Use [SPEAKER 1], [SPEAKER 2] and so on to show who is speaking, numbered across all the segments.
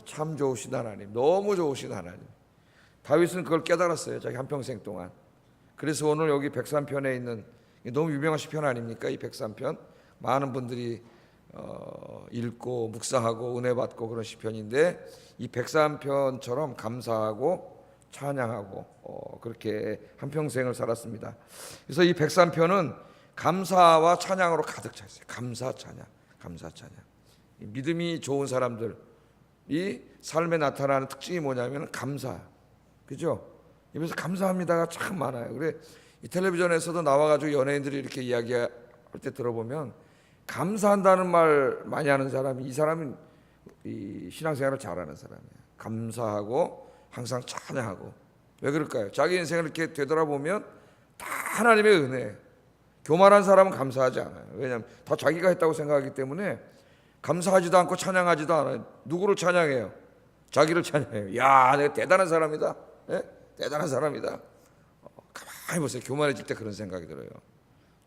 [SPEAKER 1] 참 좋으신 하나님, 너무 좋으신 하나님. 다윗은 그걸 깨달았어요, 자기 한평생 동안. 그래서 오늘 여기 103편에 있는, 너무 유명한 시편 아닙니까? 이 103편 많은 분들이 읽고 묵상하고 은혜 받고 그런 시편인데, 이 103편처럼 감사하고 찬양하고 그렇게 한평생을 살았습니다. 그래서 이 103편은 감사와 찬양으로 가득 차 있어요. 감사 찬양, 감사 찬양. 믿음이 좋은 사람들 이 삶에 나타나는 특징이 뭐냐면 감사, 그죠? 입에서 감사합니다가 참 많아요. 그래 이 텔레비전에서도 나와가지고 연예인들이 이렇게 이야기할 때 들어보면 감사한다는 말 많이 하는 사람이, 이 사람은 이 신앙생활을 잘하는 사람이에요. 감사하고 항상 찬양하고. 왜 그럴까요? 자기 인생을 이렇게 되돌아보면 다 하나님의 은혜예요. 교만한 사람은 감사하지 않아요. 왜냐하면 다 자기가 했다고 생각하기 때문에 감사하지도 않고 찬양하지도 않아요. 누구를 찬양해요? 자기를 찬양해요. 야, 내가 대단한 사람이다. 예? 대단한 사람이다. 가만히 보세요. 교만해질 때 그런 생각이 들어요.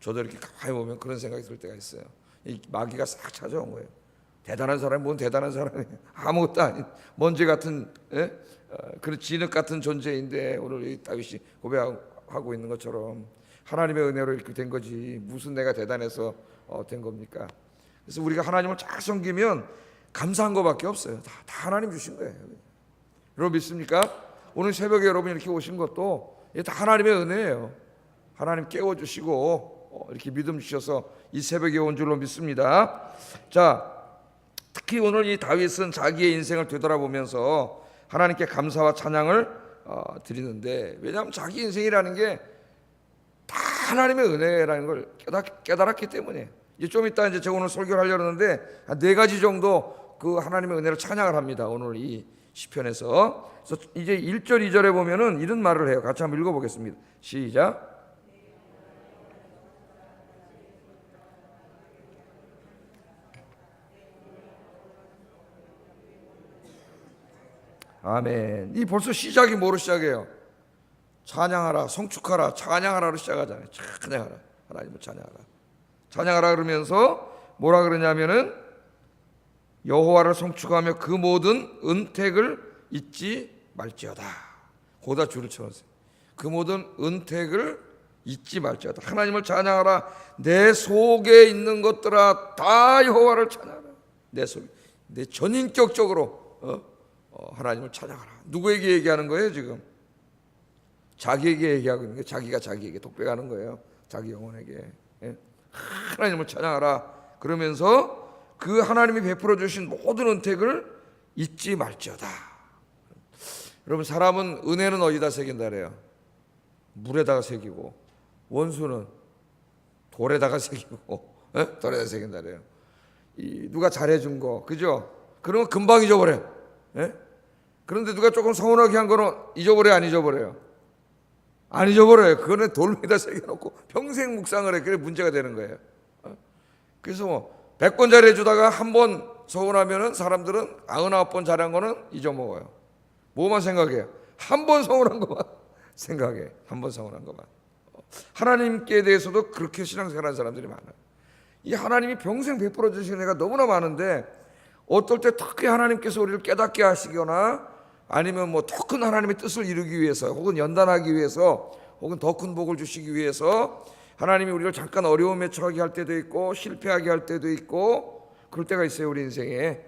[SPEAKER 1] 저도 이렇게 가만히 보면 그런 생각이 들 때가 있어요. 이 마귀가 싹 찾아온 거예요. 대단한 사람이 뭔 대단한 사람이에요. 아무것도 아닌 먼지 같은, 예? 그런 진흙 같은 존재인데 오늘 이 다윗이 고백하고 있는 것처럼 하나님의 은혜로 이렇게 된 거지 무슨 내가 대단해서 된 겁니까? 그래서 우리가 하나님을 잘 섬기면 감사한 것밖에 없어요. 다 하나님 주신 거예요. 여러분 믿습니까? 오늘 새벽에 여러분 이렇게 오신 것도 다 하나님의 은혜예요. 하나님 깨워주시고 이렇게 믿음 주셔서 이 새벽에 온 줄로 믿습니다. 자, 특히 오늘 이 다윗은 자기의 인생을 되돌아보면서 하나님께 감사와 찬양을 드리는데, 왜냐하면 자기 인생이라는 게 다 하나님의 은혜라는 걸 깨달았기 때문에. 이제 좀 이따 이제 제가 오늘 설교를 하려고 하는데 한 4가지 정도 그 하나님의 은혜를 찬양을 합니다. 오늘 이 시편에서. 그래서 이제 1절 2절에 보면은 이런 말을 해요. 같이 한번 읽어보겠습니다. 시작. 아멘. 이 벌써 시작이 뭐로 시작해요? 찬양하라, 성축하라, 찬양하라로 시작하잖아요. 찬양하라, 하나님을 찬양하라. 찬양하라 그러면서 뭐라 그러냐면은 여호와를 성축하며 그 모든 은택을 잊지 말지어다. 거기다 줄을 쳐놓으세요. 그 모든 은택을 잊지 말지어다. 하나님을 찬양하라. 내 속에 있는 것들아 다 여호와를 찬양하라. 내 속에, 내 전인격적으로 하나님을 찬양하라. 누구에게 얘기하는 거예요 지금? 자기에게 얘기하고 있는 거예요. 자기가 자기에게 독백하는 거예요. 자기 영혼에게. 하나님을 찬양하라. 그러면서 그 하나님이 베풀어 주신 모든 은택을 잊지 말지어다. 여러분 사람은 은혜는 어디다 새긴다 그래요? 물에다가 새기고, 원수는 돌에다가 새기고, 돌에다가 새긴다 그래요. 누가 잘해준 거, 그죠? 그런 거 금방 잊어버려. 그런데 누가 조금 서운하게 한 거는 잊어버려요, 안 잊어버려요? 안 잊어버려요. 그거는 돌에다 새겨놓고 평생 묵상을 해. 그래 문제가 되는 거예요. 그래서 뭐 100번 잘해주다가 한 번 서운하면은 사람들은 99번 잘한 거는 잊어먹어요. 뭐만 생각해요? 한 번 서운한 것만 생각해. 한 번 서운한 것만. 하나님께 대해서도 그렇게 신앙생활하는 사람들이 많아요. 이 하나님이 평생 베풀어 주신 애가 너무나 많은데 어떨 때 특히 하나님께서 우리를 깨닫게 하시거나 아니면 뭐 더 큰 하나님의 뜻을 이루기 위해서 혹은 연단하기 위해서 혹은 더 큰 복을 주시기 위해서 하나님이 우리를 잠깐 어려움에 처하게 할 때도 있고 실패하게 할 때도 있고 그럴 때가 있어요 우리 인생에.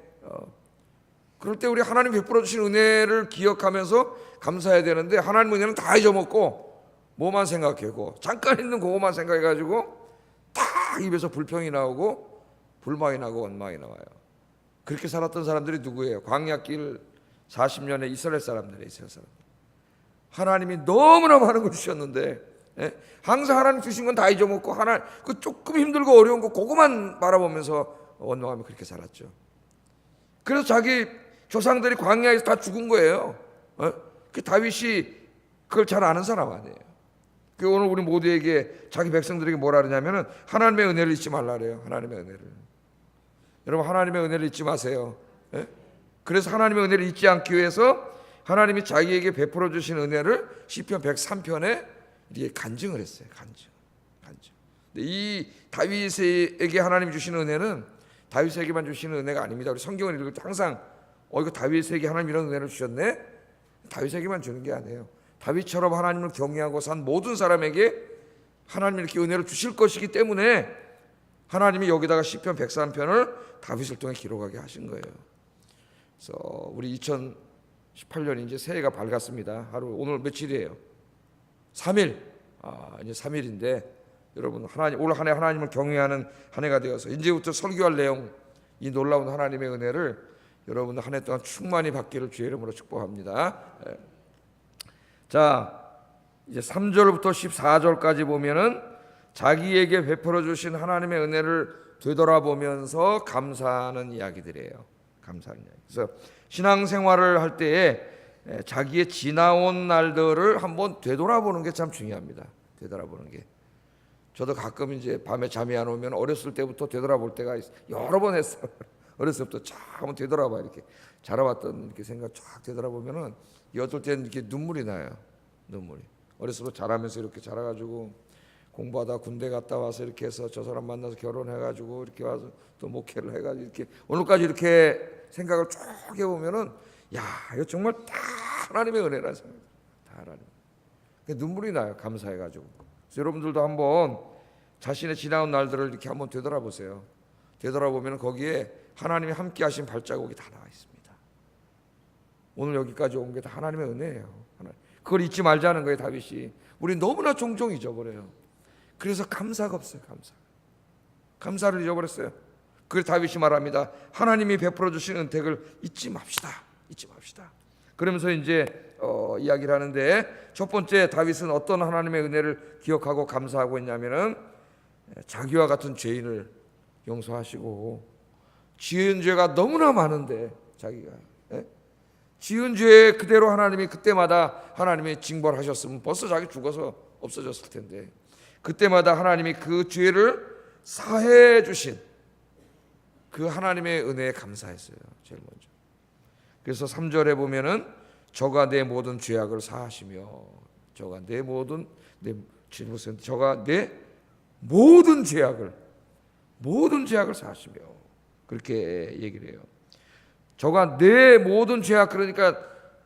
[SPEAKER 1] 그럴 때 우리 하나님 베풀어 주신 은혜를 기억하면서 감사해야 되는데 하나님 은혜는 다 잊어먹고 뭐만 생각하고 잠깐 있는 그것만 생각해가지고 딱 입에서 불평이 나오고 불만이 나고 원망이 나와요. 그렇게 살았던 사람들이 누구예요? 광야길 40년의 이스라엘 사람들이에요. 이스라엘 사람들. 하나님이 너무나 많은 걸 주셨는데 항상 하나님 주신 건 다 잊어먹고 하나님 그 조금 힘들고 어려운 거 그거만 바라보면서 원망하며 그렇게 살았죠. 그래서 자기 조상들이 광야에서 다 죽은 거예요. 그 다윗이 그걸 잘 아는 사람 아니에요. 그 오늘 우리 모두에게 자기 백성들에게 뭐라 그러냐면은 하나님의 은혜를 잊지 말라 그래요. 하나님의 은혜를. 여러분 하나님의 은혜를 잊지 마세요. 그래서 하나님의 은혜를 잊지 않기 위해서 하나님이 자기에게 베풀어 주신 은혜를 시편 103편에 이렇게 간증을 했어요. 간증. 근데 이 다윗에게 하나님 주시는 은혜는 다윗에게만 주시는 은혜가 아닙니다. 우리 성경을 읽을 때 항상 이거 다윗에게 하나님 이런 은혜를 주셨네. 다윗에게만 주는 게 아니에요. 다윗처럼 하나님을 경외하고 산 모든 사람에게 하나님이 이렇게 은혜를 주실 것이기 때문에 하나님이 여기다가 시편 103편을 다윗을 통해 기록하게 하신 거예요. 그래서 우리 2018년 이제 새해가 밝았습니다. 하루 오늘 며칠이에요? 3일. 이제 3일인데 여러분 올 한 해 하나님을 경외하는 한 해가 되어서 이제부터 설교할 내용, 이 놀라운 하나님의 은혜를 여러분 한 해 동안 충만히 받기를 주의 이름으로 축복합니다. 자, 이제 3절부터 14절까지 보면은 자기에게 베풀어 주신 하나님의 은혜를 되돌아보면서 감사하는 이야기들이에요. 감사하는 이야기. 그래서 신앙생활을 할 때에 자기의 지나온 날들을 한번 되돌아보는 게 참 중요합니다. 되돌아보는 게. 저도 가끔 이제 밤에 잠이 안 오면 어렸을 때부터 되돌아볼 때가 여러 번 했어요. 어렸을 때부터 쫙 한번 되돌아봐. 이렇게 자라왔던 이렇게 생각 쫙 되돌아보면은 어떨 때는 이렇게 눈물이 나요. 눈물이. 어렸을 때 자라면서 이렇게 자라가지고 공부하다 군대 갔다 와서 이렇게 해서 저 사람 만나서 결혼해가지고 이렇게 와서 또 목회를 해가지고 이렇게 오늘까지 이렇게 생각을 쭉 해보면은 야, 이거 정말 다 하나님의 은혜라는 생각. 다 하나님. 눈물이 나요. 감사해가지고. 그래서 여러분들도 한번 자신의 지나온 날들을 이렇게 한번 되돌아보세요. 되돌아보면 거기에 하나님이 함께하신 발자국이 다 나와 있습니다. 오늘 여기까지 온 게 다 하나님의 은혜예요. 그걸 잊지 말자는 거예요. 다윗이. 우리 너무나 종종 잊어버려요. 그래서 감사가 없어요. 감사를 잊어버렸어요. 그래서 다윗이 말합니다. 하나님이 베풀어 주신 은택을 잊지 맙시다. 그러면서 이제 이야기를 하는데, 첫 번째 다윗은 어떤 하나님의 은혜를 기억하고 감사하고 있냐면은 자기와 같은 죄인을 용서하시고, 지은 죄가 너무나 많은데 자기가 지은 죄 그대로 하나님이 그때마다 하나님이 징벌하셨으면 벌써 자기 죽어서 없어졌을 텐데, 그때마다 하나님이 그 죄를 사해 주신 그 하나님의 은혜에 감사했어요. 제일 먼저. 그래서 3절에 보면은 저가 내 모든 죄악을 사하시며, 저가 내 모든 죄악을 사하시며, 그렇게 얘기를 해요. 저가 내 모든 죄악, 그러니까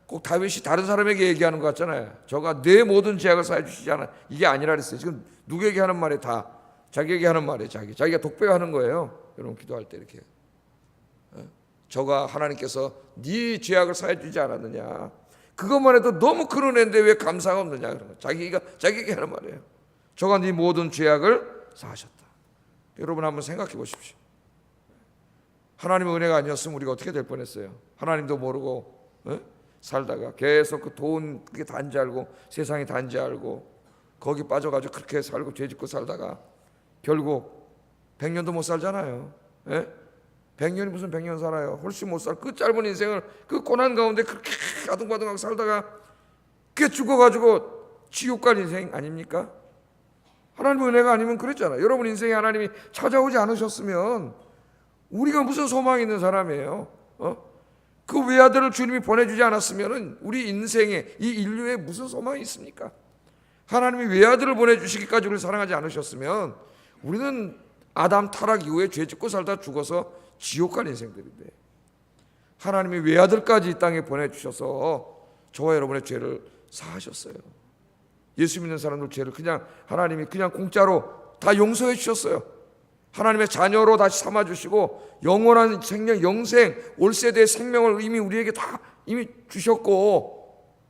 [SPEAKER 1] 꼭 다윗이 다른 사람에게 얘기하는 것 같잖아요. 저가 내 모든 죄악을 사해 주시지 않아. 이게 아니라 그랬어요. 지금 누구에게 하는 말이 다 자기에게 하는 말이에요. 자기가 독백하는 거예요. 여러분 기도할 때 이렇게. 저가 하나님께서 네 죄악을 사해 주지 않았느냐. 그것만 해도 너무 큰 은혜인데 왜 감사가 없느냐. 그런 거. 자기에게 하는 말이에요. 저가 네 모든 죄악을 사하셨다. 여러분 한번 생각해 보십시오. 하나님의 은혜가 아니었으면 우리가 어떻게 될 뻔했어요. 하나님도 모르고 살다가 계속 그 돈 그게 단지 알고 세상이 단지 알고 거기 빠져가지고 그렇게 살고 죄짓고 살다가 결국 100년도 못 살잖아요. 100년이 무슨 100년 살아요. 훨씬 못 살. 그 짧은 인생을 그 고난 가운데 그렇게 아둥바둥하게 살다가 그게 죽어가지고 지옥 갈 인생 아닙니까? 하나님의 은혜가 아니면 그랬잖아요. 여러분 인생에 하나님이 찾아오지 않으셨으면 우리가 무슨 소망이 있는 사람이에요? 그 외아들을 주님이 보내주지 않았으면 우리 인생에 이 인류에 무슨 소망이 있습니까? 하나님이 외아들을 보내주시기까지 우리를 사랑하지 않으셨으면 우리는 아담 타락 이후에 죄 짓고 살다 죽어서 지옥 갈 인생들인데, 하나님이 외아들까지 이 땅에 보내주셔서 저와 여러분의 죄를 사하셨어요. 예수 믿는 사람들 죄를 하나님이 그냥 공짜로 다 용서해 주셨어요. 하나님의 자녀로 다시 삼아주시고 영원한 생명, 영생, 올 세대의 생명을 이미 우리에게 다 이미 주셨고,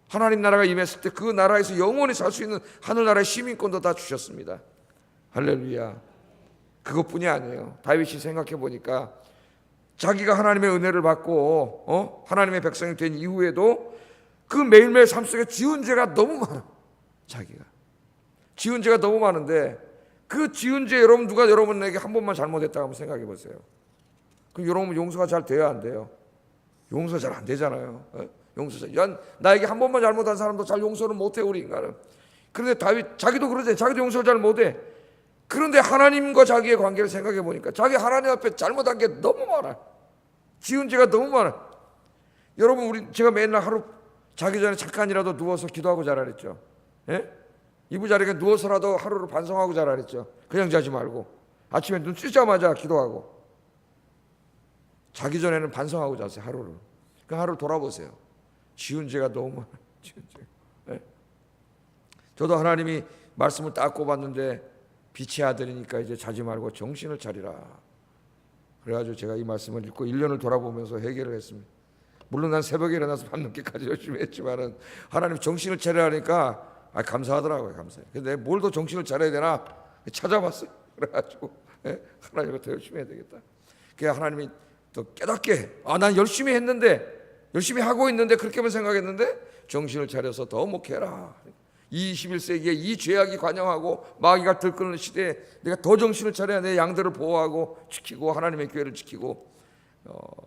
[SPEAKER 1] 하나님 나라가 임했을 때 그 나라에서 영원히 살 수 있는 하늘나라의 시민권도 다 주셨습니다. 할렐루야. 그것뿐이 아니에요. 다윗이 생각해 보니까 자기가 하나님의 은혜를 받고 하나님의 백성이 된 이후에도 그 매일매일 삶 속에 지은 죄가 너무 많아. 자기가 지은 죄가 너무 많은데 그 지은 죄, 여러분 누가 여러분에게 한 번만 잘못했다고 한번 생각해 보세요. 그럼 여러분 용서가 잘 돼야 안 돼요? 용서 잘 안 되잖아요. 나에게 한 번만 잘못한 사람도 잘 용서를 못해, 우리 인간은. 그런데 다윗 자기도 그러지. 자기도 용서를 잘 못해. 그런데 하나님과 자기의 관계를 생각해 보니까 자기 하나님 앞에 잘못한 게 너무 많아. 지은 죄가 너무 많아. 여러분 제가 맨날 하루 자기 전에 잠깐이라도 누워서 기도하고 자라 그랬죠. 이부자리에 누워서라도 하루를 반성하고 자라 그랬죠. 그냥 자지 말고 아침에 눈 뜨자마자 기도하고 자기 전에는 반성하고 자세요. 하루를. 그 하루 돌아보세요. 지은 죄가 너무 많아요. 지은 죄. 네? 저도 하나님이 말씀을 딱 꼽았는데 빛의 아들이니까 이제 자지 말고 정신을 차리라. 그래가지고 제가 이 말씀을 읽고 1년을 돌아보면서 해결을 했습니다. 물론 난 새벽에 일어나서 밤늦게까지 열심히 했지만은 하나님 정신을 차리라니까 감사하더라고요. 감사해요. 근데 뭘 더 정신을 차려야 되나 찾아봤어요. 그래가지고 하나님과 더 열심히 해야 되겠다. 그래서 하나님이 더 깨닫게 난 열심히 했는데 열심히 하고 있는데 그렇게만 생각했는데 정신을 차려서 더 목회해라. 21세기에 이 죄악이 관영하고 마귀가 들끓는 시대에 내가 더 정신을 차려야 내 양들을 보호하고 지키고 하나님의 교회를 지키고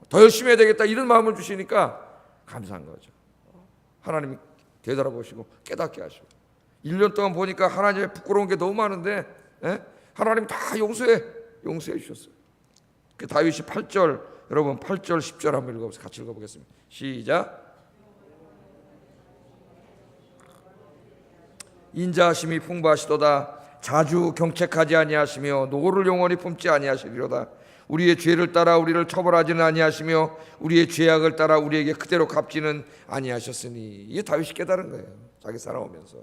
[SPEAKER 1] 더 열심히 해야 되겠다 이런 마음을 주시니까 감사한 거죠. 하나님이 되돌아보시고 깨닫게 하시고 1년 동안 보니까 하나님의 부끄러운 게 너무 많은데 하나님 다 용서해 주셨어요. 그 다윗이 8절 여러분 8절 10절 한번 읽어보세요. 같이 읽어보겠습니다. 시작. 인자하심이 풍부하시도다. 자주 경책하지 아니하시며 노를 영원히 품지 아니하시리로다. 우리의 죄를 따라 우리를 처벌하지는 아니하시며 우리의 죄악을 따라 우리에게 그대로 갚지는 아니하셨으니. 이게 다윗이 깨달은 거예요. 자기 살아오면서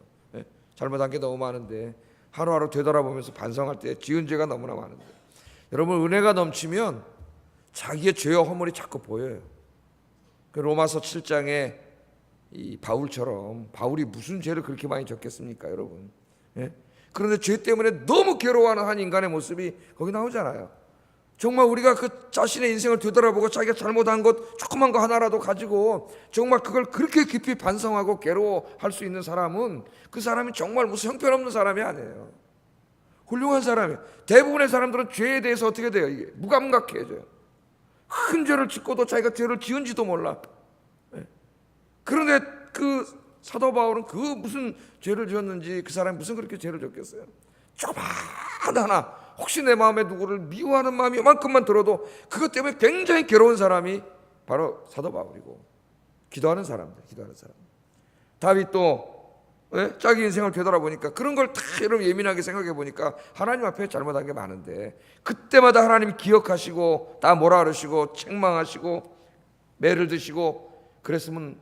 [SPEAKER 1] 잘못한 게 너무 많은데 하루하루 되돌아보면서 반성할 때 지은 죄가 너무나 많은데 여러분 은혜가 넘치면 자기의 죄와 허물이 자꾸 보여요. 그 로마서 7장에 이 바울처럼 바울이 무슨 죄를 그렇게 많이 졌겠습니까, 여러분? 그런데 죄 때문에 너무 괴로워하는 한 인간의 모습이 거기 나오잖아요. 정말 우리가 그 자신의 인생을 되돌아보고 자기가 잘못한 것 조그만 거 하나라도 가지고 정말 그걸 그렇게 깊이 반성하고 괴로워할 수 있는 사람은 그 사람이 정말 무슨 형편없는 사람이 아니에요. 훌륭한 사람이에요. 대부분의 사람들은 죄에 대해서 어떻게 돼요? 이게 무감각해져요. 큰 죄를 짓고도 자기가 죄를 지은지도 몰라. 그런데 그 사도 바울은 그 무슨 죄를 지었는지 그 사람이 무슨 그렇게 죄를 졌겠어요? 조그만 하나 혹시 내 마음에 누구를 미워하는 마음이 이만큼만 들어도 그것 때문에 굉장히 괴로운 사람이 바로 사도 바울이고 기도하는 사람들. 다윗도 자기 인생을 되돌아보니까 그런 걸 다 여러분 예민하게 생각해 보니까 하나님 앞에 잘못한 게 많은데 그때마다 하나님이 기억하시고 다 뭐라 그러시고 책망하시고 매를 드시고 그랬으면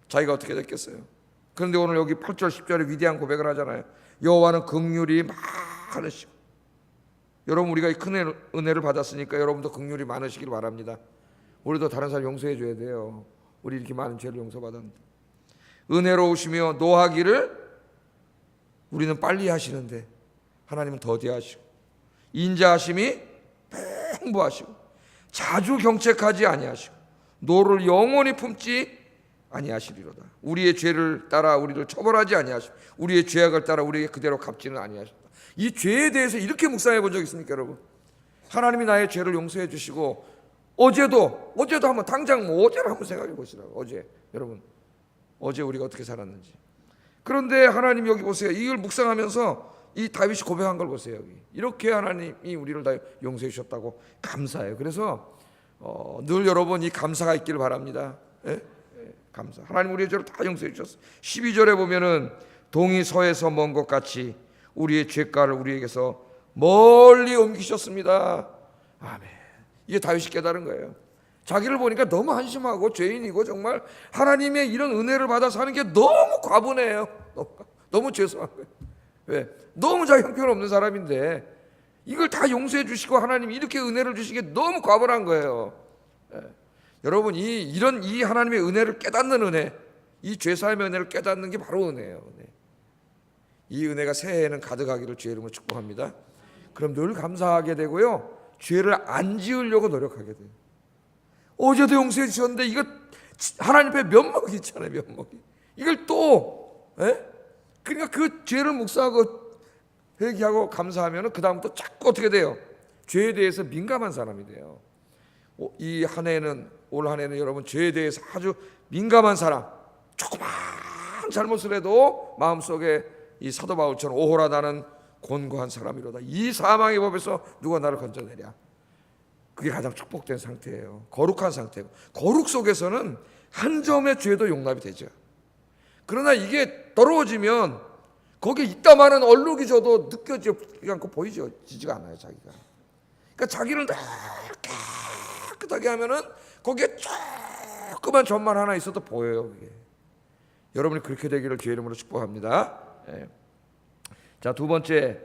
[SPEAKER 1] 자기가 어떻게 됐겠어요? 그런데 오늘 여기 8절 10절에 위대한 고백을 하잖아요. 여호와는 긍휼이 많으시고 여러분 우리가 이 큰 은혜를 받았으니까 여러분도 긍휼이 많으시길 바랍니다. 우리도 다른 사람 용서해 줘야 돼요. 우리 이렇게 많은 죄를 용서받았는데 은혜로우시며 노하기를 우리는 빨리 하시는데 하나님은 더디하시고 인자하심이 풍부하시고 자주 경책하지 아니하시고 노를 영원히 품지 아니하시리로다. 우리의 죄를 따라 우리를 처벌하지 아니하시고 우리의 죄악을 따라 우리에게 그대로 갚지는 아니하신다. 이 죄에 대해서 이렇게 묵상해 본 적 있습니까, 여러분? 하나님이 나의 죄를 용서해 주시고 어제도 한번 당장 어제를 한번 생각해 보시라고. 어제 여러분 어제 우리가 어떻게 살았는지. 그런데 하나님 여기 보세요. 이걸 묵상하면서 이 다윗이 고백한 걸 보세요. 여기 이렇게 하나님이 우리를 다 용서해 주셨다고 감사해요. 그래서 늘 여러분 이 감사가 있기를 바랍니다. 감사. 하나님 우리의 죄를 다 용서해 주셨어요. 12절에 보면은 동이 서에서 먼 것 같이 우리의 죄가를 우리에게서 멀리 옮기셨습니다. 아멘. 이게 다윗이 깨달은 거예요. 자기를 보니까 너무 한심하고 죄인이고 정말 하나님의 이런 은혜를 받아 사는 게 너무 과분해요. 너무 죄송한 거예요. 왜? 너무 자기 형편없는 사람인데 이걸 다 용서해 주시고 하나님이 이렇게 은혜를 주시기에 너무 과분한 거예요. 여러분 이 하나님의 은혜를 깨닫는 은혜, 이 죄사함의 은혜를 깨닫는 게 바로 은혜예요. 이 은혜가 새해에는 가득하기를 주의 이름으로 축복합니다. 그럼 늘 감사하게 되고요. 죄를 안 지으려고 노력하게 돼요. 어제도 용서해 주셨는데 이거 하나님 앞에 면목이 있잖아요. 면목이. 이걸 또 그러니까 그 죄를 묵상하고 회개하고 감사하면 그 다음부터 자꾸 어떻게 돼요? 죄에 대해서 민감한 사람이 돼요. 이 한 해는 올 한 해는 여러분 죄에 대해서 아주 민감한 사람, 조그만 잘못을 해도 마음속에 이 사도 바울처럼 오호라 나는 곤고한 사람이로다. 이 사망의 법에서 누가 나를 건져내랴. 그게 가장 축복된 상태예요. 거룩한 상태고 거룩 속에서는 한 점의 죄도 용납이 되죠. 그러나 이게 더러워지면 거기에 있다마는 얼룩이 져도 느껴지지 않고 보이지가 않아요. 자기가. 그러니까 자기를 깨끗하게 하면은 거기에 조그만 점만 하나 있어도 보여요. 그게. 여러분이 그렇게 되기를 주의 이름으로 축복합니다. 예. 자, 두 번째,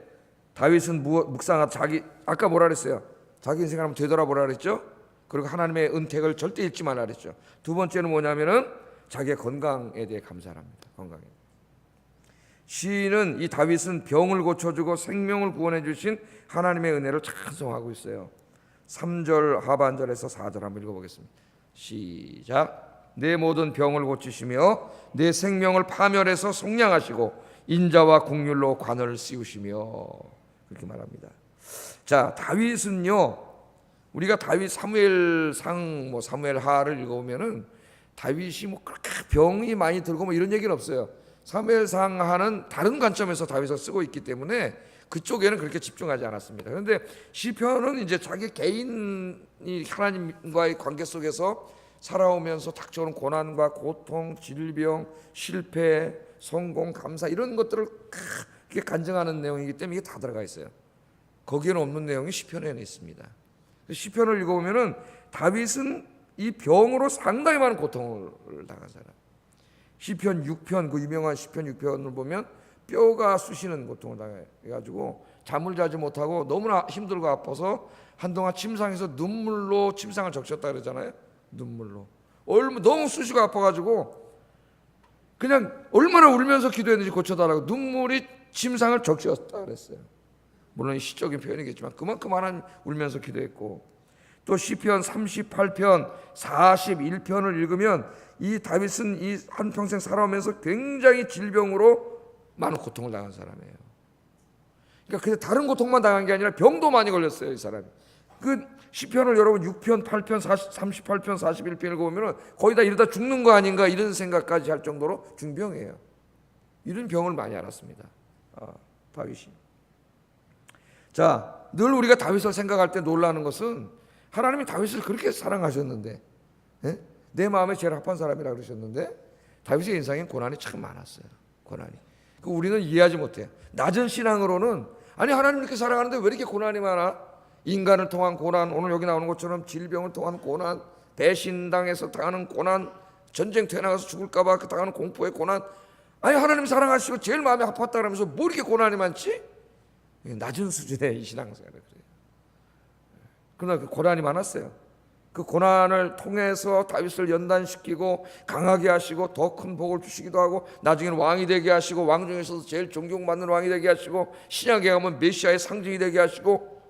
[SPEAKER 1] 다윗은 묵상하다 자기 아까 뭐라 그랬어요? 자기 인생을 한번 되돌아보라 그랬죠? 그리고 하나님의 은택을 절대 잊지 말라 그랬죠. 두 번째는 뭐냐면은 자기의 건강에 대해 감사를 합니다. 건강에. 시인은 이 다윗은 병을 고쳐주고 생명을 구원해 주신 하나님의 은혜를 찬송하고 있어요. 3절 하반절에서 4절 한번 읽어보겠습니다. 시작. 내 모든 병을 고치시며 내 생명을 파멸해서 속량하시고 인자와 긍휼로 관을 씌우시며, 그렇게 말합니다. 자, 다윗은요, 우리가 다윗 사무엘상 뭐 사무엘하를 읽어보면은 다윗이 뭐 그렇게 병이 많이 들고 뭐 이런 얘기는 없어요. 사무엘상하는 다른 관점에서 다윗을 쓰고 있기 때문에 그쪽에는 그렇게 집중하지 않았습니다. 그런데 시편은 이제 자기 개인이 하나님과의 관계 속에서 살아오면서 닥쳐오는 고난과 고통, 질병, 실패, 성공, 감사 이런 것들을 크게 간증하는 내용이기 때문에 이게 다 들어가 있어요. 거기에는 없는 내용이 시편에는 있습니다. 시편을 읽어보면은 다윗은 이 병으로 상당히 많은 고통을 당한 사람. 시편 6편, 그 유명한 시편 6편을 보면 뼈가 쑤시는 고통을 당해가지고 잠을 자지 못하고 너무나 힘들고 아파서 한동안 침상에서 눈물로 침상을 적셨다 그러잖아요. 눈물로 너무 쑤시고 아파가지고 그냥 얼마나 울면서 기도했는지 고쳐달라고 눈물이 침상을 적셨다 그랬어요. 물론 시적인 표현이겠지만 그만큼 하나님 울면서 기도했고, 또 시편 38편 41편을 읽으면 이 다윗은 이 한평생 살아오면서 굉장히 질병으로 많은 고통을 당한 사람이에요. 그러니까 그냥 다른 고통만 당한 게 아니라 병도 많이 걸렸어요, 이 사람이. 그 시편을 여러분 6편, 8편, 38편, 41편 읽어보면 거의 다 이러다 죽는 거 아닌가 이런 생각까지 할 정도로 중병이에요. 이런 병을 많이 알았습니다. 다윗이. 자, 늘 우리가 다윗을 생각할 때 놀라는 것은 하나님이 다윗을 그렇게 사랑하셨는데, 예? 내 마음에 제일 합한 사람이라 그러셨는데 다윗의 인생엔 고난이 참 많았어요. 고난이. 그 우리는 이해하지 못해요. 낮은 신앙으로는 아니 하나님 이렇게 사랑하는데 왜 이렇게 고난이 많아? 인간을 통한 고난, 오늘 여기 나오는 것처럼 질병을 통한 고난, 배신당해서 당하는 고난, 전쟁터에 나가서 죽을까 봐 당하는 공포의 고난. 아니 하나님 사랑하시고 제일 마음에 아팠다 그러면서 뭐 이렇게 고난이 많지? 낮은 수준의 이 신앙생활을 그래요. 그러나 그 고난이 많았어요. 그 고난을 통해서 다윗을 연단시키고 강하게 하시고 더 큰 복을 주시기도 하고 나중에는 왕이 되게 하시고 왕 중에서도 제일 존경받는 왕이 되게 하시고 신약에 가면 메시아의 상징이 되게 하시고,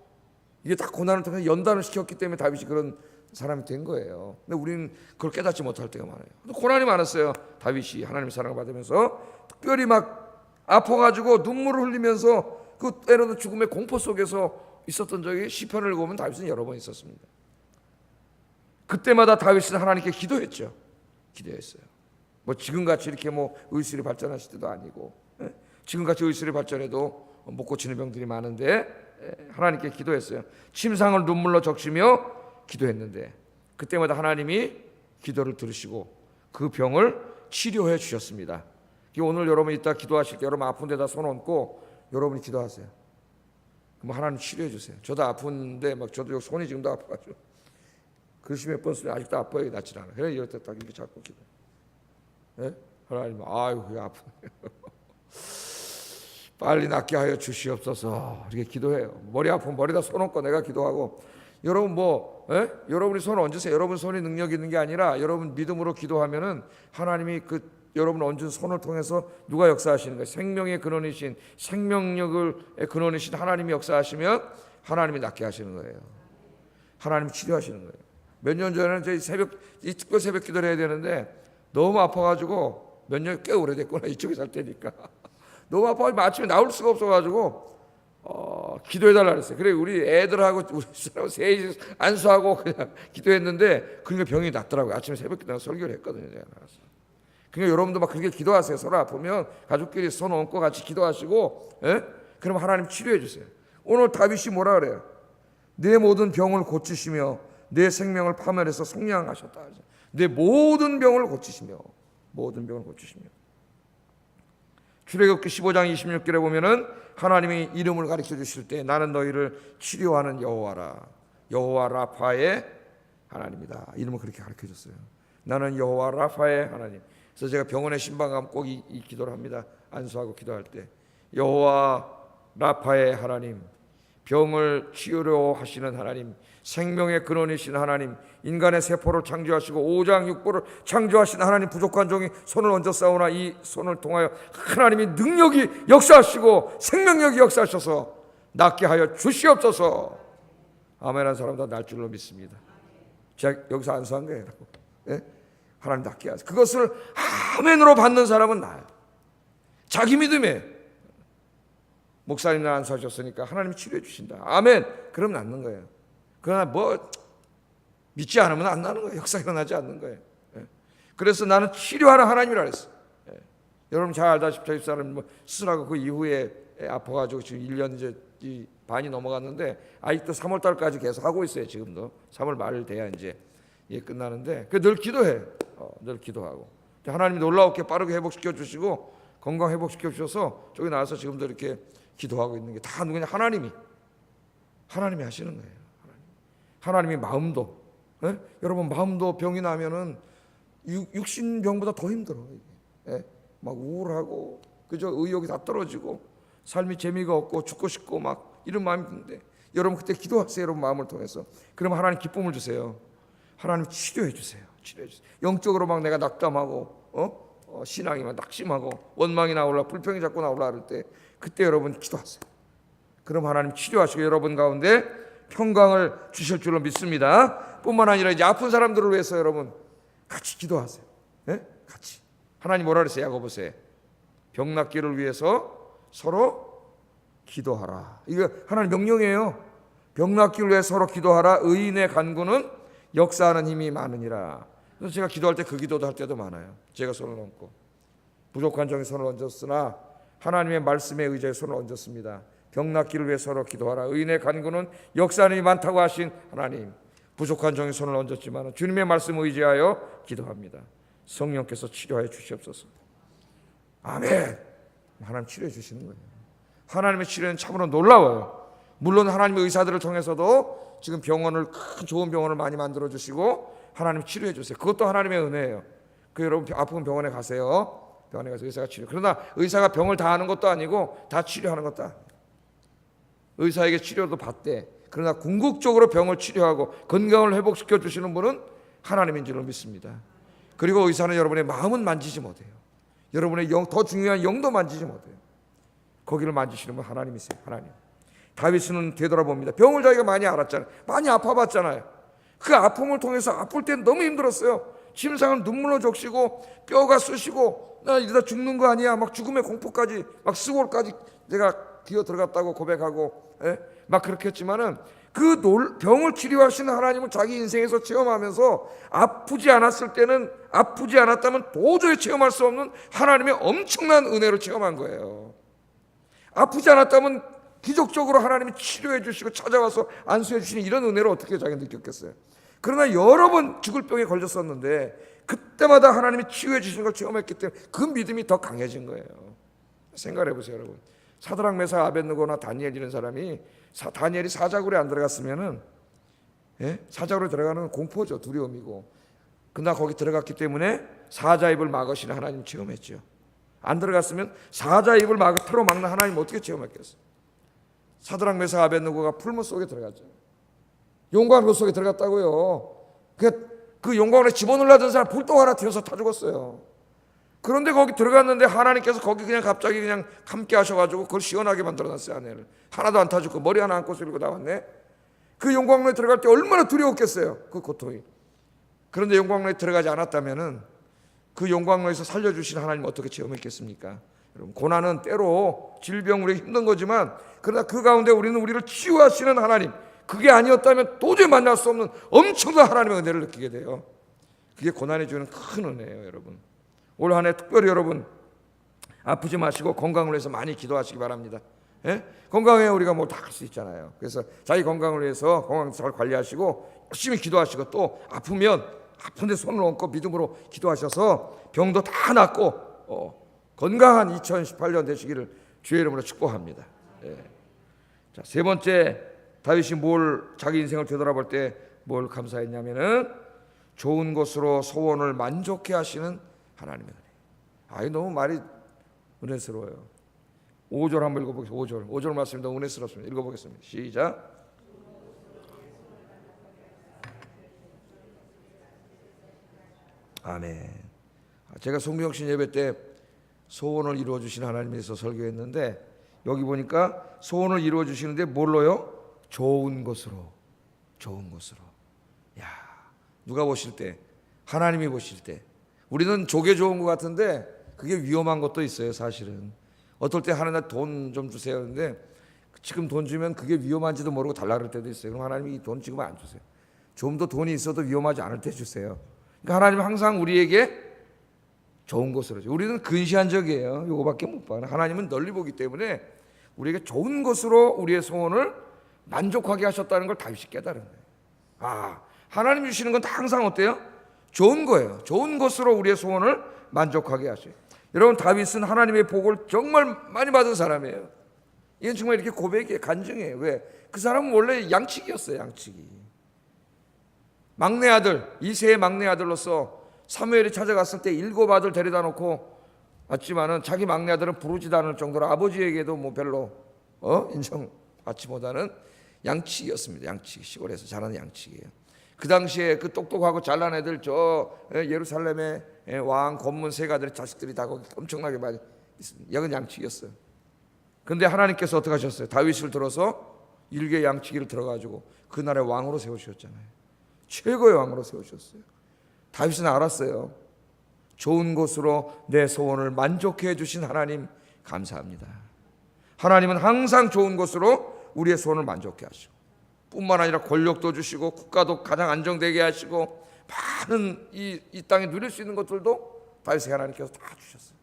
[SPEAKER 1] 이게 다 고난을 통해서 연단을 시켰기 때문에 다윗이 그런 사람이 된 거예요. 근데 우리는 그걸 깨닫지 못할 때가 많아요. 고난이 많았어요. 다윗이 하나님의 사랑을 받으면서 특별히 막 아파가지고 눈물을 흘리면서 그 때로는 죽음의 공포 속에서 있었던 적이 시편을 읽으면 다윗은 여러 번 있었습니다. 그때마다 다윗은 하나님께 기도했죠. 기도했어요. 뭐 지금같이 이렇게 뭐 의술이 발전하실 때도 아니고, 지금같이 의술이 발전해도 못 고치는 병들이 많은데 하나님께 기도했어요. 침상을 눈물로 적시며 기도했는데 그때마다 하나님이 기도를 들으시고 그 병을 치료해 주셨습니다. 오늘 여러분 이따 기도하실 때 여러분 아픈 데다 손 얹고 여러분이 기도하세요. 그럼 하나님 치료해 주세요. 저도 아픈데 막 저도 손이 지금도 아파가지고 글씨 몇 번 쓰면 아직도 아파요. 낫질 않아. 그래 이럴 때 딱 이렇게 잡고 기도. 예? 하나님, 아유 왜 아프네. 빨리 낫게 하여 주시옵소서. 이렇게 기도해요. 머리 아프면 머리다 손 얹고 내가 기도하고. 여러분 여러분이 손 얹으세요. 여러분 손이 능력 있는 게 아니라 여러분 믿음으로 기도하면은 하나님이 그 여러분 얹은 손을 통해서 누가 역사하시는 거예요? 생명의 근원이신 생명력의 근원이신 하나님이 역사하시면 하나님이 낫게 하시는 거예요. 하나님이 치료하시는 거예요. 몇 년 전에는 저희 이 특별 새벽 기도를 해야 되는데 너무 아파가지고 몇 년 꽤 오래됐구나. 이쪽에 살 때니까 너무 아파가지고 아침에 나올 수가 없어가지고 기도해달라 그랬어요. 그래 우리 애들하고 우리 사람 셋이 안수하고 그냥 기도했는데 그러니까 병이 낫더라고요. 아침에 새벽 기도 설교를 했거든요. 제가 나가서. 그러니까 여러분도 막 그렇게 기도하세요. 서로 아프면 가족끼리 손 얹고 같이 기도하시고, 그럼 하나님 치료해 주세요. 오늘 다윗이 뭐라 그래요? 내 모든 병을 고치시며 내 생명을 파멸해서 속량하셨다. 내 모든 병을 고치시며, 모든 병을 고치시며. 출애굽기 15장 26절에 보면은 하나님이 이름을 가르쳐 주실 때 나는 너희를 치료하는 여호와라. 여호와 라파의 하나님이다. 이름을 그렇게 가르쳐 줬어요. 나는 여호와 라파의 하나님. 그래서 제가 병원에 신방 가면 꼭 이 기도를 합니다. 안수하고 기도할 때 여호와 라파의 하나님, 병을 치유려 하시는 하나님, 생명의 근원이신 하나님, 인간의 세포를 창조하시고 오장육부를 창조하신 하나님, 부족한 종이 손을 얹어 싸우나 이 손을 통하여 하나님이 능력이 역사하시고 생명력이 역사하셔서 낫게 하여 주시옵소서. 아멘한 사람 다 날 줄로 믿습니다. 제가 여기서 안수한 거예요. 예? 하나님 낫게 하세요. 그것을 아멘으로 받는 사람은 나아요. 자기 믿음에 목사님 나 안수하셨으니까 하나님이 치료해 주신다. 아멘. 그럼 낫는 거예요. 그러나 뭐 믿지 않으면 안 나는 거예요. 역사가 일어나지 않는 거예요. 예. 그래서 나는 치료하는 하나님이라 그랬어. 예. 여러분 잘 알다시피 저희 사람 뭐 수술하고 그 이후에 아파가지고 지금 1년 이제 반이 넘어갔는데 아직도 3월달까지 계속 하고 있어요. 지금도 3월 말 돼야 이제 끝나는데 늘 기도해. 늘 기도하고 하나님이 놀라웠게 빠르게 회복시켜 주시고 건강 회복시켜 주셔서 저기 나와서 지금도 이렇게 기도하고 있는 게 다 누구냐? 하나님이 하시는 거예요. 하나님이 마음도 예? 여러분 마음도 병이 나면은 육신병보다 더 힘들어. 예? 막 우울하고 그저 의욕이 다 떨어지고 삶이 재미가 없고 죽고 싶고 막 이런 마음이 드는데 여러분 그때 기도하세요. 여러분 마음을 통해서. 그러면 하나님 기쁨을 주세요. 하나님 치료해 주세요. 치료해 주세요. 영적으로 막 내가 낙담하고 신앙이 막 낙심하고 원망이 나올라 불평이 자꾸 나올라 그럴 때 그때 여러분 기도하세요. 그럼 하나님 치료하시고 여러분 가운데 평강을 주실 줄로 믿습니다. 뿐만 아니라 이제 아픈 사람들을 위해서 여러분 같이 기도하세요. 네? 같이. 하나님 뭐라 그랬어요? 야고보서에 병 낫기를 위해서 서로 기도하라. 이거 하나님 명령이에요. 병 낫기를 위해 서로 기도하라. 의인의 간구는 역사하는 힘이 많으니라. 그래서 제가 기도할 때 그 기도도 할 때도 많아요. 제가 손을 얹고 부족한 종이 손을 얹었으나 하나님의 말씀에 의지해 손을 얹었습니다. 병 낫기를 위해 서로 기도하라. 의인의 간구는 역사하는 힘이 많다고 하신 하나님, 부족한 종이 손을 얹었지만 주님의 말씀에 의지하여 기도합니다. 성령께서 치료하여 주시옵소서. 아멘. 하나님 치료해 주시는 거예요. 하나님의 치료는 참으로 놀라워요. 물론 하나님의 의사들을 통해서도 지금 병원을 큰 좋은 병원을 많이 만들어 주시고 하나님 치료해 주세요. 그것도 하나님의 은혜예요. 그 여러분 아픈 병원에 가세요. 병원에 가서 의사가 치료. 그러나 의사가 병을 다 하는 것도 아니고 다 치료하는 것도 아니에요. 의사에게 치료도 받대. 그러나 궁극적으로 병을 치료하고 건강을 회복시켜 주시는 분은 하나님인 줄로 믿습니다. 그리고 의사는 여러분의 마음은 만지지 못해요. 여러분의 더 중요한 영도 만지지 못해요. 거기를 만지시는 분 하나님이세요. 하나님. 다윗은 되돌아봅니다. 병을 자기가 많이 알았잖아요. 많이 아파봤잖아요. 그 아픔을 통해서 아플 때는 너무 힘들었어요. 침상을 눈물로 적시고 뼈가 쑤시고 나 이러다 죽는 거 아니야. 막 죽음의 공포까지 막 수골까지 내가 기어 들어갔다고 고백하고 막 그렇게 했지만은 그 병을 치료하시는 하나님을 자기 인생에서 체험하면서 아프지 않았을 때는 아프지 않았다면 도저히 체험할 수 없는 하나님의 엄청난 은혜를 체험한 거예요. 아프지 않았다면 기적적으로 하나님이 치료해 주시고 찾아와서 안수해 주시는 이런 은혜를 어떻게 자기가 느꼈겠어요. 그러나 여러 번 죽을 병에 걸렸었는데 그때마다 하나님이 치유해 주시는 걸 체험했기 때문에 그 믿음이 더 강해진 거예요. 생각해 보세요 여러분. 사드락 메삭 아벳느고나 다니엘 이런 사람이 다니엘이 사자굴에 안 들어갔으면은 사자굴에 들어가는 공포죠. 두려움이고. 그러나 거기 들어갔기 때문에 사자 입을 막으시는 하나님 체험했죠. 안 들어갔으면 사자 입을 틀어 막는 하나님 어떻게 체험했겠어요. 사드락 메삭 아벳느고가 풀무 속에 들어갔죠. 용광로 속에 들어갔다고요. 그 용광로에 집어넣으려던 사람 불똥 하나 튀어서 타 죽었어요. 그런데 거기 들어갔는데 하나님께서 거기 그냥 갑자기 그냥 함께 하셔가지고 그걸 시원하게 만들어놨어요. 아내를 하나도 안 타죽고 머리 하나 안고 들고 나왔네. 그 용광로에 들어갈 때 얼마나 두려웠겠어요. 그 고통이. 그런데 용광로에 들어가지 않았다면은 그 용광로에서 살려주신 하나님 어떻게 체험했겠습니까? 여러분 고난은 때로 질병 우리가 힘든 거지만 그러나 그 가운데 우리를 치유하시는 하나님, 그게 아니었다면 도저히 만날 수 없는 엄청난 하나님의 은혜를 느끼게 돼요. 그게 고난이 주는 큰 은혜예요. 여러분 올 한 해 특별히 여러분 아프지 마시고 건강을 위해서 많이 기도하시기 바랍니다. 건강에 우리가 뭐 다 할 수 있잖아요. 그래서 자기 건강을 위해서 건강 잘 관리하시고 열심히 기도하시고 또 아프면 아픈데 손을 얹고 믿음으로 기도하셔서 병도 다 낫고 건강한 2018년 되시기를 주의 이름으로 축복합니다. 자, 세 번째 다윗이 자기 인생을 되돌아볼 때 뭘 감사했냐면은 좋은 것으로 소원을 만족해 하시는 하나님의 은혜. 너무 말이 은혜스러워요. 5절 한번 읽어보겠습니다. 5절 말씀이 너무 은혜스럽습니다. 읽어보겠습니다. 시작. 아멘. 제가 송병신 예배 때 소원을 이루어 주신 하나님에 대해서 설교했는데, 여기 보니까 소원을 이루어 주시는데 뭘로요? 좋은 것으로. 좋은 것으로. 야, 누가 보실 때, 하나님이 보실 때 우리는 조개 좋은 것 같은데 그게 위험한 것도 있어요. 사실은 어떨 때 하나님 돈 좀 주세요 하는데 지금 돈 주면 그게 위험한지도 모르고 달라 그럴 때도 있어요. 그럼 하나님이 이 돈 지금 안 주세요. 좀 더 돈이 있어도 위험하지 않을 때 주세요. 그러니까 하나님은 항상 우리에게 좋은 것으로. 우리는 근시안적이에요. 요거밖에 못 봐. 하나님은 널리 보기 때문에 우리에게 좋은 것으로 우리의 소원을 만족하게 하셨다는 걸 다윗이 깨달은 거예요. 하나님 주시는 건 다 항상 어때요? 좋은 거예요. 좋은 것으로 우리의 소원을 만족하게 하셔요. 여러분, 다윗은 하나님의 복을 정말 많이 받은 사람이에요. 이건 정말 이렇게 고백이에요. 간증이에요. 왜? 그 사람은 원래 양치기였어요. 양치기. 막내 아들, 이세의 막내 아들로서 사무엘이 찾아갔을 때 7 아들 데려다 놓고 왔지만은 자기 막내 아들은 부르지도 않을 정도로 아버지에게도 뭐 별로 인정받지 못하는 양치기였습니다. 양치기, 시골에서 자라는 양치기예요. 그 당시에 그 똑똑하고 잘난 애들 저 예루살렘의 왕 권문 세가들의 자식들이 다 거기 엄청나게 많이 있습니다. 이건 양치기였어요. 그런데 하나님께서 어떻게 하셨어요? 다윗을 들어서 일개 양치기를 들어가지고 그 나라의 왕으로 세우셨잖아요. 최고의 왕으로 세우셨어요. 다윗은 알았어요. 좋은 것으로 내 소원을 만족해 해 주신 하나님 감사합니다. 하나님은 항상 좋은 것으로 우리의 소원을 만족해 하시고, 뿐만 아니라 권력도 주시고 국가도 가장 안정되게 하시고 많은 이 땅에 누릴 수 있는 것들도 다윗에게 하나님께서 다 주셨어요.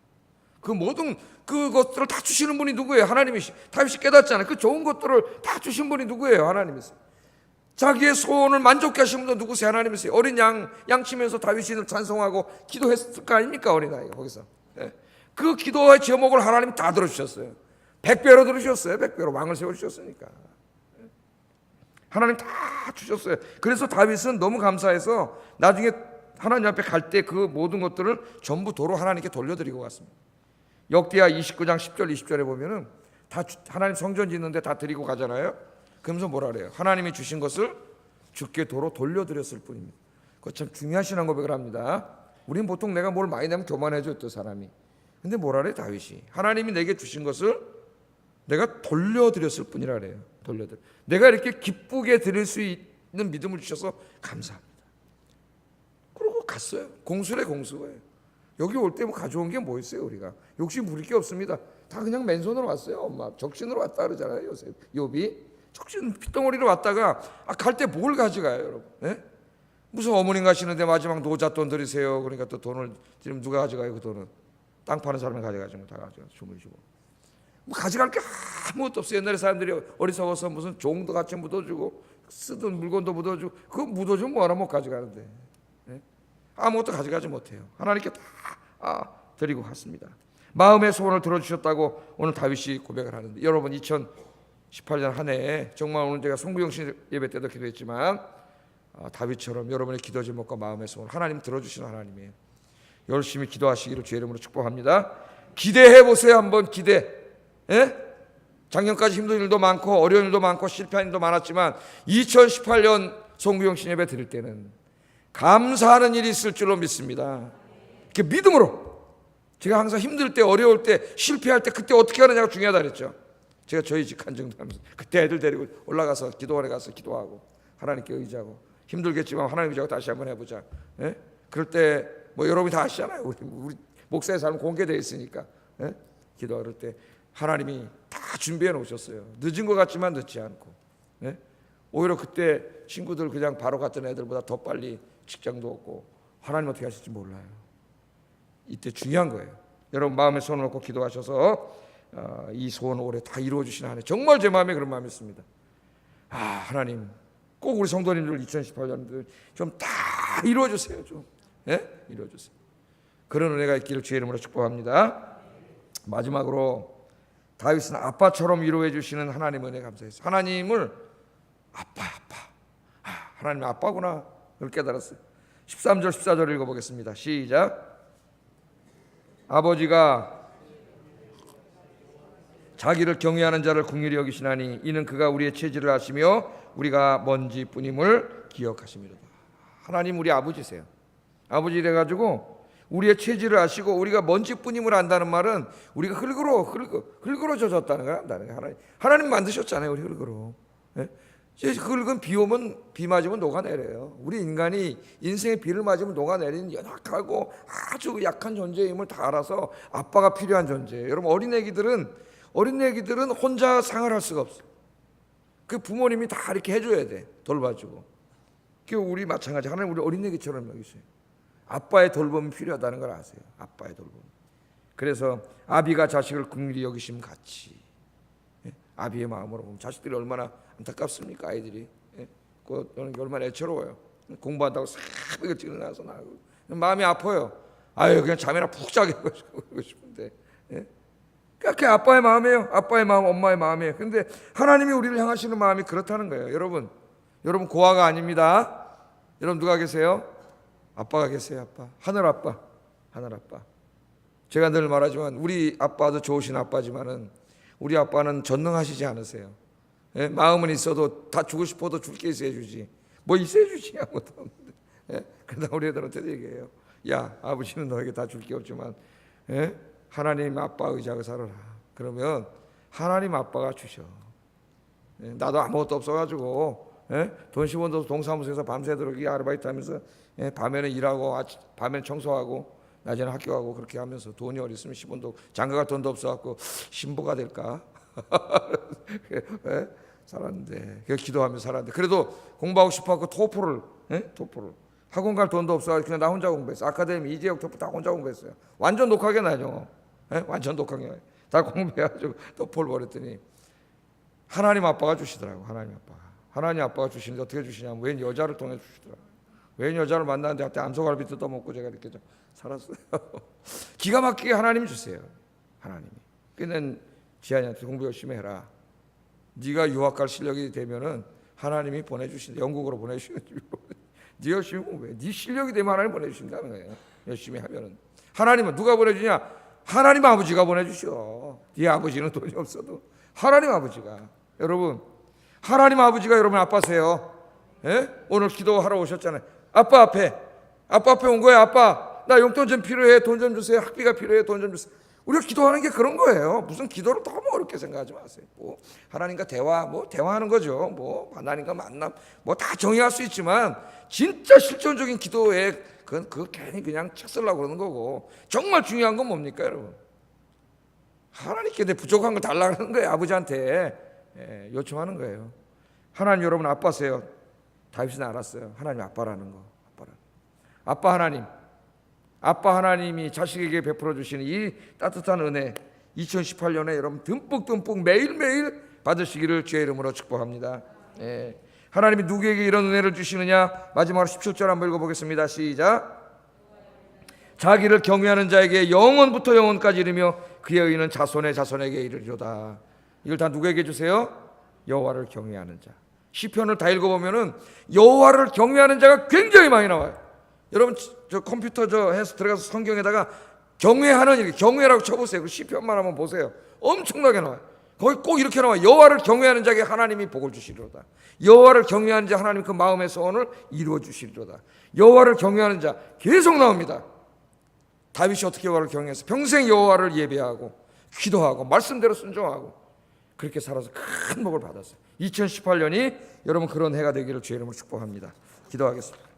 [SPEAKER 1] 그 모든 그것들을 다 주시는 분이 누구예요? 하나님이시. 다윗이 깨닫잖아요. 그 좋은 것들을 다 주신 분이 누구예요? 하나님이세요. 자기의 소원을 만족해 하시는 분도 누구세요? 하나님이세요. 어린 양치면서 다윗을 찬송하고 기도했을 거 아닙니까? 어린아이가 거기서. 그 기도의 제목을 하나님 다 들어주셨어요. 100배로 들으셨어요. 100배로 왕을 세워주셨으니까. 하나님 다 주셨어요. 그래서 다윗은 너무 감사해서 나중에 하나님 앞에 갈 때 그 모든 것들을 전부 도로 하나님께 돌려드리고 갔습니다. 역대하 29장 10절 20절에 보면은 다 하나님 성전 짓는데 다 드리고 가잖아요. 그러면서 뭐라 그래요? 하나님이 주신 것을 주께 도로 돌려드렸을 뿐입니다. 그거 참 중요하신 고백을 합니다. 우리는 보통 내가 뭘 많이 내면 교만해져 또 사람이. 근데 뭐라 그래 다윗이? 하나님이 내게 주신 것을 내가 돌려드렸을 뿐이라 그래요. 돌려드려. 내가 이렇게 기쁘게 드릴 수 있는 믿음을 주셔서 감사합니다. 그러고 갔어요. 공수래 공수예요. 여기 올 때 뭐 가져온 게 뭐 있어요? 우리가 욕심 부릴 게 없습니다. 다 그냥 맨손으로 왔어요. 엄마 적신으로 왔다 그러잖아요. 요새 욥이 적신 핏덩어리로 왔다가 갈 때 뭘 가져가요, 여러분? 네? 무슨 어머님 가시는데 마지막 노잣돈 드리세요. 그러니까 또 돈을 지금 누가 가져가요? 그 돈은 땅 파는 사람이 가져가지 뭐 다 가져가 주무시고. 뭐 가져갈 게 아무것도 없어요. 옛날에 사람들이 어리석어서 무슨 종도 같이 묻어주고 쓰던 물건도 묻어주고 그거 묻어주면 뭐하나 못 가져가는데. 네? 아무것도 가져가지 못해요. 하나님께 다 드리고 갔습니다. 마음의 소원을 들어주셨다고 오늘 다윗이 고백을 하는데, 여러분 2018년 한 해에 정말 오늘 제가 송구영신 예배 때도 기도했지만 다윗처럼 여러분의 기도 제목과 마음의 소원 하나님 들어주시는 하나님이에요. 열심히 기도하시기를 주의 이름으로 축복합니다. 기대해 보세요. 한번 기대. 예? 작년까지 힘든 일도 많고 어려운 일도 많고 실패한 일도 많았지만 2018년 송구영신 예배 드릴 때는 감사하는 일이 있을 줄로 믿습니다. 이렇게 믿음으로. 제가 항상 힘들 때 어려울 때 실패할 때 그때 어떻게 하느냐가 중요하다 그랬죠. 제가 저희 집 간증도 하면서 그때 애들 데리고 올라가서 기도원에 가서 기도하고 하나님께 의지하고 힘들겠지만 하나님 의지하고 다시 한번 해보자. 예? 그럴 때 뭐 여러분이 다 아시잖아요. 우리 목사의 삶은 공개되어 있으니까. 예? 기도할 때 하나님이 다 준비해 놓으셨어요. 늦은 것 같지만 늦지 않고. 예? 오히려 그때 친구들 그냥 바로 갔던 애들보다 더 빨리 직장도 얻고 하나님 어떻게 하실지 몰라요. 이때 중요한 거예요. 여러분 마음에 손을 놓고 기도하셔서 이 소원 올해 다 이루어 주시는 하나님. 정말 제 마음에 그런 마음이 있습니다. 하나님 꼭 우리 성도님들 2018년들 좀 다 이루어 주세요. 좀 이루어 주세요. 그런 은혜가 있기를 주의 이름으로 축복합니다. 마지막으로 다윗은 아빠처럼 위로해 주시는 하나님 은혜 감사했어요. 하나님을 아빠 하나님 아빠구나 그걸 깨달았어요. 13절 14절 읽어보겠습니다. 시작. 아버지가 자기를 경외하는 자를 긍휼히 여기시나니 이는 그가 우리의 체질을 아시며 우리가 먼지뿐임을 기억하심이로다. 하나님 우리 아버지세요. 아버지 돼가지고 우리의 체질을 아시고 우리가 먼지뿐임을 안다는 말은 우리가 흙으로 젖었다는 걸 안다는 거예요. 하나님 만드셨잖아요. 우리 흙으로. 예? 흙은 비 오면 비 맞으면 녹아내려요. 우리 인간이 인생의 비를 맞으면 녹아내리는 연약하고 아주 약한 존재임을 다 알아서 아빠가 필요한 존재예요. 여러분 어린애기들은 혼자 생활할 수가 없어요. 그 부모님이 다 이렇게 해줘야 돼. 돌봐주고. 그 우리 마찬가지. 하나님 우리 어린애기처럼 여기세요. 아빠의 돌봄이 필요하다는 걸 아세요. 아빠의 돌봄. 그래서 아비가 자식을 긍휼히 여기심 같이. 예? 아비의 마음으로 보면 자식들이 얼마나 안타깝습니까? 아이들이. 예? 얼마나 애처로워요. 공부한다고 새벽에 일어나서 나고 마음이 아파요. 아유 그냥 잠이나 푹 자게 하고 싶은데. 예? 그게 아빠의 마음이에요. 아빠의 마음, 엄마의 마음이에요. 근데 하나님이 우리를 향하시는 마음이 그렇다는 거예요. 여러분 고아가 아닙니다. 여러분 누가 계세요? 아빠가 계세요. 아빠. 하늘 아빠. 제가 늘 말하지만 우리 아빠도 좋으신 아빠지만은 우리 아빠는 전능하시지 않으세요. 예? 마음은 있어도 다 주고 싶어도 줄 게 있어야 주지. 뭐 있어야 주지 아무것도 없는데. 예? 그러다 우리 애들한테 얘기해요. 야 아버지는 너에게 다 줄 게 없지만 예? 하나님 아빠 의지하고 살아라. 그러면 하나님 아빠가 주셔. 예? 나도 아무것도 없어가지고 예? 돈 10원도 동사무소에서 밤새도록 아르바이트 하면서 예? 밤에는 일하고 밤에는 청소하고 낮에는 학교 가고 그렇게 하면서 돈이 어디 있으면 10원도 장가갈 돈도 없어갖고 신부가 될까? 예? 살았는데 기도하면서 살았는데 그래도 공부하고 싶어갖고 토플을 학원 갈 돈도 없어가지고 그냥 나 혼자 공부했어. 아카데미 이재혁 토플 다 혼자 공부했어요. 완전 독하게 나죠. 예? 완전 독하게 다 공부해가지고 토플 버렸더니 하나님 아빠가 주시더라고. 하나님 아빠가 주시는데 어떻게 주시냐면 웬 여자를 통해 주시더라고. 웬 여자를 만났는데 그때 암소갈비 뜯어먹고 제가 이렇게 좀 살았어요. 기가 막히게 하나님이 주세요. 하나님이. 그는 지한이한테 공부 열심히 해라. 네가 유학 갈 실력이 되면은 하나님이 보내주신다. 영국으로 보내주시는 네 열심히 공부해. 네 실력이 되면 하나님 보내주신다는 거예요. 열심히 하면은. 하나님은 누가 보내주냐? 하나님 아버지가 보내주셔. 네 아버지는 돈이 없어도 하나님 아버지가. 여러분 하나님 아버지가 여러분 아빠세요. 예? 오늘 기도하러 오셨잖아요. 아빠 앞에 온 거예요. 아빠 나 용돈 좀 필요해. 돈 좀 주세요. 학비가 필요해. 돈 좀 주세요. 우리가 기도하는 게 그런 거예요. 무슨 기도를 너무 어렵게 생각하지 마세요. 뭐 하나님과 대화하는 거죠. 뭐 하나님과 만남 뭐 다 정의할 수 있지만 진짜 실존적인 기도에 그건 괜히 그냥 책 쓰려고 그러는 거고 정말 중요한 건 뭡니까 여러분? 하나님께 내 부족한 걸 달라고 하는 거예요. 아버지한테 요청하는 거예요. 하나님 여러분 아빠세요. 다윗은 알았어요. 하나님 아빠라는 거. 아빠 하나님이 자식에게 베풀어 주시는 이 따뜻한 은혜 2018년에 여러분 듬뿍 매일매일 받으시기를 주의 이름으로 축복합니다. 하나님이 누구에게 이런 은혜를 주시느냐? 마지막으로 17절 한번 읽어보겠습니다. 시작. 자기를 경외하는 자에게 영원부터 영원까지 이르며 그의 의는 자손의 자손에게 이르리로다. 이걸 다 누구에게 주세요? 여호와를 경외하는 자. 시편을 다 읽어보면은 여호와를 경외하는 자가 굉장히 많이 나와요. 여러분 저 컴퓨터 해서 들어가서 성경에다가 경외하는 이렇게 경외라고 쳐보세요. 그 시편만 한번 보세요. 엄청나게 나와요. 거기 꼭 이렇게 나와요. 여호와를 경외하는 자에게 하나님이 복을 주시리로다. 여호와를 경외하는 자 하나님 그 마음의 소원을 이루어 주시리로다. 여호와를 경외하는 자 계속 나옵니다. 다윗이 어떻게 여호와를 경외해서 평생 여호와를 예배하고 기도하고 말씀대로 순종하고 그렇게 살아서 큰 복을 받았어요. 2018년이 여러분 그런 해가 되기를 주의 이름으로 축복합니다. 기도하겠습니다.